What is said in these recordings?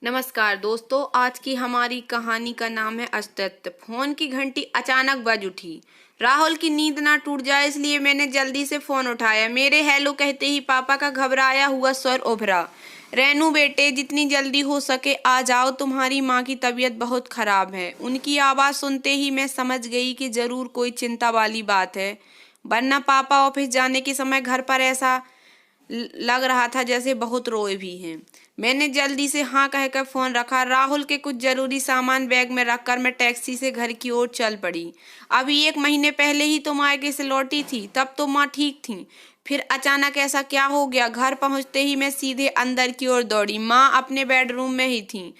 नमस्कार दोस्तों, आज की हमारी कहानी का नाम है अस्तित्व। फोन की घंटी अचानक बज उठी। राहुल की नींद ना टूट जाए इसलिए मैंने जल्दी से फोन उठाया। मेरे हेलो कहते ही पापा का घबराया हुआ स्वर उभरा। रेनू बेटे, जितनी जल्दी हो सके आ जाओ, तुम्हारी माँ की तबीयत बहुत खराब है। उनकी आवाज़ सुनते ही मैं समझ गई कि जरूर कोई चिंता वाली बात है, वरना पापा ऑफिस जाने के समय घर पर ऐसा लग रहा था जैसे बहुत रोए भी हैं। मैंने जल्दी से हाँ कहकर फोन रखा। राहुल के कुछ जरूरी सामान बैग में रखकर मैं टैक्सी से घर की ओर चल पड़ी। अभी 1 महीने पहले ही तो मायके से लौटी थी, तब तो माँ ठीक थी। फिर अचानक ऐसा क्या हो गया? घर पहुंचते ही मैं सीधे अंदर की ओर दौड़ी। माँ अपने बेडरूम में ही थी।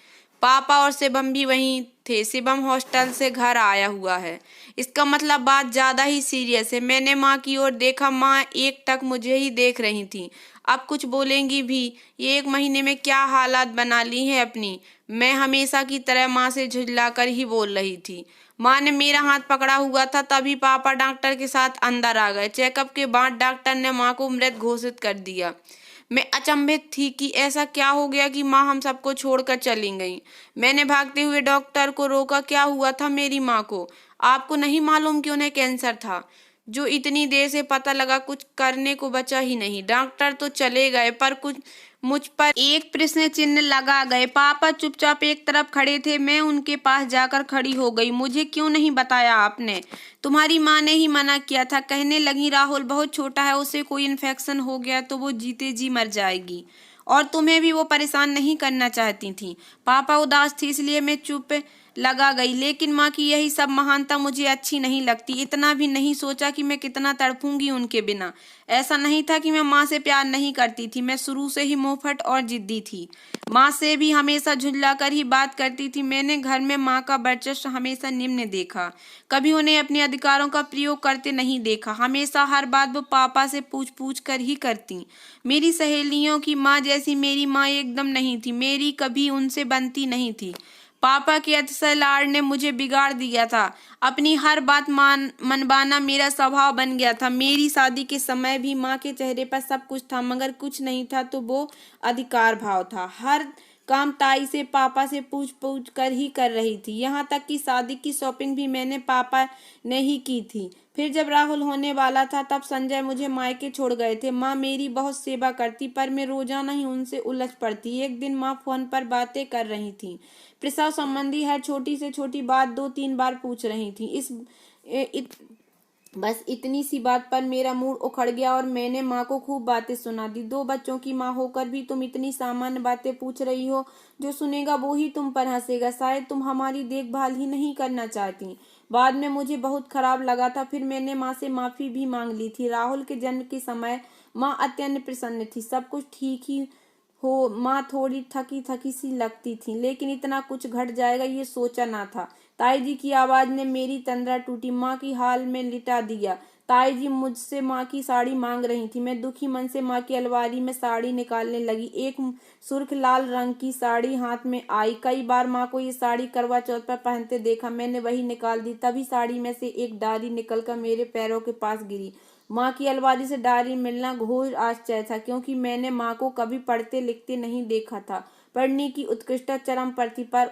पापा और शिवम भी वहीं थे। शिवम हॉस्टल से घर आया हुआ है। इसका मतलब बात ज्यादा ही सीरियस है। मैंने माँ की ओर देखा। माँ एकटक मुझे ही देख रही थी। अब कुछ बोलेंगी भी। ये 1 महीने में क्या हालात बना ली हैं अपनी। मैं हमेशा की तरह माँ से झुल्लाकर ही बोल रही थी। माँ ने मेरा हाथ पकड़ा हुआ था। तभी पापा डॉक्टर के साथ अंदर आ गए। चेकअप के बाद डॉक्टर ने माँ को मृत घोषित कर दिया। मैं अचंभित थी कि ऐसा क्या हो गया कि माँ हम सबको छोड़कर चली गई। मैंने भागते हुए डॉक्टर को रोका। क्या हुआ था मेरी माँ को? आपको नहीं मालूम कि उन्हें कैंसर था? जो इतनी देर से पता लगा, कुछ करने को बचा ही नहीं। डॉक्टर तो चले गए पर कुछ मुझ पर एक प्रश्न चिन्ह लगा गए। पापा चुपचाप एक तरफ खड़े थे। मैं उनके पास जाकर खड़ी हो गई। मुझे क्यों नहीं बताया आपने? तुम्हारी माँ ने ही मना किया था। कहने लगी राहुल बहुत छोटा है, उसे कोई इन्फेक्शन हो गया तो वो जीते जी मर जाएगी, और तुम्हें भी वो परेशान नहीं करना चाहती थी। पापा उदास थी इसलिए मैं चुप लगा गई। लेकिन माँ की यही सब महानता मुझे अच्छी नहीं लगती। इतना भी नहीं सोचा कि मैं कितना तड़पूंगी उनके बिना। ऐसा नहीं था कि मैं माँ से प्यार नहीं करती थी। मैं शुरू से ही मुंहफट और जिद्दी थी। माँ से भी हमेशा झुल्ला कर ही बात करती थी। मैंने घर में माँ का वर्चस्व हमेशा निम्न देखा। कभी उन्हें अपने अधिकारों का प्रयोग करते नहीं देखा। हमेशा हर बात वो पापा से पूछ पूछ कर ही करती। मेरी सहेलियों की माँ जैसी मेरी माँ एकदम नहीं थी। मेरी कभी उनसे बनती नहीं थी। पापा के अतिशय लाड़ ने मुझे बिगाड़ दिया था। अपनी हर बात मनवाना मेरा स्वभाव बन गया था। मेरी शादी के समय भी माँ के चेहरे पर सब कुछ था, मगर कुछ नहीं था तो वो अधिकार भाव था। हर काम ताई से पापा से पूछ पूछ कर ही कर रही थी। यहाँ तक कि शादी की शॉपिंग भी मैंने पापा ने ही की थी। फिर जब राहुल होने वाला था तब संजय मुझे मायके छोड़ गए थे। माँ मेरी बहुत सेवा करती पर मैं रोजाना ही उनसे उलझ पड़ती। एक दिन माँ फोन पर बातें कर रही थी। प्रसव संबंधी हर छोटी से छोटी बात 2-3 बार पूछ रही थी। बस इतनी सी बात पर मेरा मूड उखड़ गया और मैंने माँ को खूब बातें सुना दी। 2 बच्चों की माँ होकर भी तुम इतनी सामान्य बातें पूछ रही हो। जो सुनेगा वो ही तुम पर हंसेगा। शायद तुम हमारी देखभाल ही नहीं करना चाहती। बाद में मुझे बहुत खराब लगा था। फिर मैंने माँ से माफी भी मांग ली थी। राहुल के जन्म के समय माँ अत्यंत प्रसन्न थी। सब कुछ ठीक ही हो। माँ थोड़ी थकी थकी सी लगती थी, लेकिन इतना कुछ घट जाएगा ये सोचा ना था। ताई जी की आवाज ने मेरी तंद्रा टूटी। माँ की हाल में लिटा दिया। ताई जी मुझसे माँ की साड़ी मांग रही थी। मैं दुखी मन से माँ की अलमारी में साड़ी निकालने लगी। एक सुर्ख लाल रंग की साड़ी हाथ में आई। कई बार माँ को ये साड़ी करवा चौथ पर पहनते देखा। मैंने वही निकाल दी। तभी साड़ी में से एक डायरी निकलकर मेरे पैरों के पास गिरी। माँ की अलमारी से डायरी मिलना घोर आश्चर्य था, क्योंकि मैंने माँ को कभी पढ़ते लिखते नहीं देखा था। पढ़ने की उत्कृष्टता चरम पर थी, पर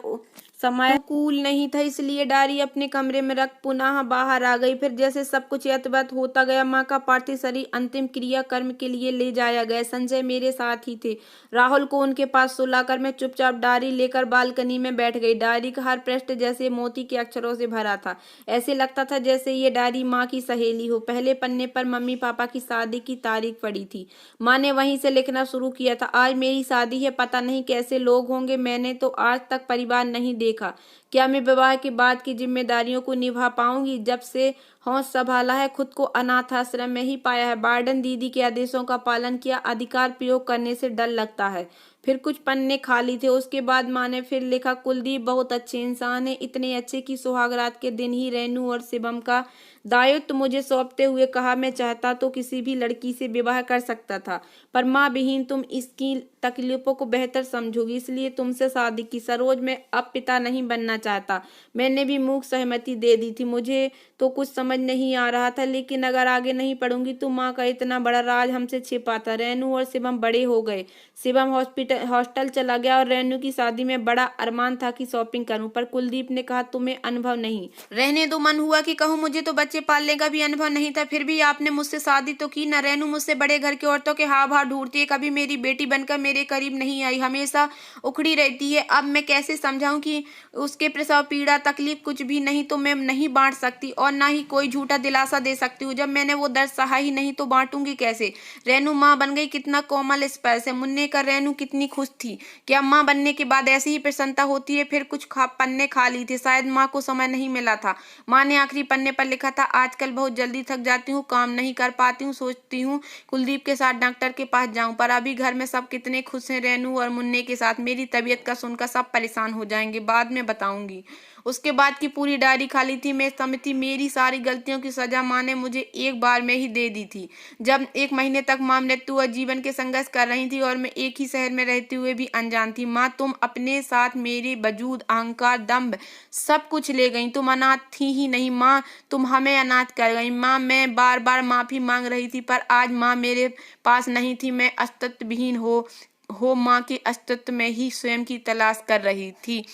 समय अनुकूल नहीं था, इसलिए डायरी अपने कमरे में रख पुनः बाहर आ गई। फिर जैसे सब कुछ यथावत होता गया। माँ का पार्थिव शरीर अंतिम क्रिया कर्म के लिए ले जाया गया। संजय मेरे साथ ही थे। राहुल को उनके पास सुलाकर मैं चुपचाप डायरी लेकर बालकनी में बैठ गई। डायरी का हर पृष्ठ जैसे मोती के अक्षरों से भरा था। ऐसे लगता था जैसे ये डायरी माँ की सहेली हो। पहले पन्ने पर मम्मी पापा की शादी की तारीख पड़ी थी। माँ ने वहीं से लिखना शुरू किया था। आज मेरी शादी है। पता नहीं कैसे लोग होंगे। मैंने तो आज तक परिवार नहीं देखा। क्या मैं विवाह के बाद की जिम्मेदारियों को निभा पाऊंगी? जब से होश संभाला है, खुद को अनाथ आश्रम में ही पाया है। वार्डन दीदी के आदेशों का पालन किया। अधिकार प्रयोग करने से डर लगता है। फिर कुछ पन्ने खाली थे। उसके बाद माँ ने फिर लिखा, कुलदीप बहुत अच्छे इंसान है, इतने अच्छे कि सुहागरात के दिन ही रेनू और शिवम का दायित्व मुझे सौंपते हुए कहा, मैं चाहता तो किसी भी लड़की से विवाह कर सकता था, पर माँ विहीन तुम इसकी तकलीफों को बेहतर समझूंगी, इसलिए तुमसे शादी की। सरोज, मैं अब पिता नहीं बनना चाहता। मैंने भी मूक सहमति दे दी थी। मुझे तो कुछ समझ नहीं आ रहा था, लेकिन अगर आगे नहीं पढ़ूंगी तो माँ का इतना बड़ा राज हमसे छिपा था। रेनू और शिवम बड़े हो गए। शिवम हॉस्टल चला गया और रेनू की शादी में बड़ा अरमान था कि शॉपिंग करूं, पर कुलदीप ने कहा तुम्हें अनुभव नहीं। रहने दो, मन हुआ कि कहूँ मुझे तो बच्चे पालने का भी अनुभव नहीं था, फिर भी आपने मुझसे शादी तो की न। रेनू मुझसे बड़े घर की औरतों के हाव भाव ढूंढती है, कभी मेरी बेटी बनकर मेरे करीब नहीं आई, हमेशा उखड़ी रहती है। अब मैं कैसे समझाऊं कि उसके प्रसव पीड़ा तकलीफ कुछ भी नहीं तो मैं नहीं बांट सकती, और ना ही कोई झूठा दिलासा दे सकती हूँ। जब मैंने वो दर्द सहा ही नहीं तो बांटूंगी कैसे। रेनू माँ बन गई, कितना कोमल स्पर्श है। मुन्ने का रेनू कितनी खुश थी। क्या माँ बनने के बाद ऐसी ही प्रसन्नता होती है। फिर कुछ पन्ने खा ली थी, शायद माँ को समय नहीं मिला था। माँ ने आखिरी पन्ने पर लिखा था, आजकल बहुत जल्दी थक जाती हूँ, काम नहीं कर पाती हूँ, सोचती हूँ कुलदीप के साथ डॉक्टर के पास जाऊं, पर अभी घर में सब कितने खुश हैं रेनू और मुन्ने के साथ। मेरी तबीयत का सुनकर सब परेशान हो जाएंगे, बाद में बताऊंगी। उसके बाद की पूरी डायरी खाली थी। मैं समझती मेरी सारी गलतियों की सजा माँ ने मुझे एक बार में ही दे दी थी। जब 1 महीने तक माँ मृत्यु और जीवन के संघर्ष कर रही थी और मैं एक ही शहर में रहते हुए भी अनजान थी। माँ, तुम अपने साथ मेरे वजूद, अहंकार, दम्भ सब कुछ ले गई। तुम अनाथ थी ही नहीं माँ, तुम हमें अनाथ कर गई। माँ, मैं बार बार माफी मांग रही थी, पर आज माँ मेरे पास नहीं थी। मैं अस्तित्व विहीन हो माँ के अस्तित्व में ही स्वयं की तलाश कर रही थी।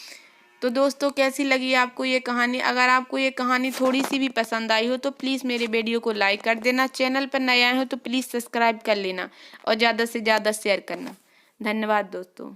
तो दोस्तों, कैसी लगी आपको ये कहानी। अगर आपको ये कहानी थोड़ी सी भी पसंद आई हो तो प्लीज़ मेरे वीडियो को लाइक कर देना। चैनल पर नए आए हो तो प्लीज़ सब्सक्राइब कर लेना और ज़्यादा से ज़्यादा शेयर करना। धन्यवाद दोस्तों।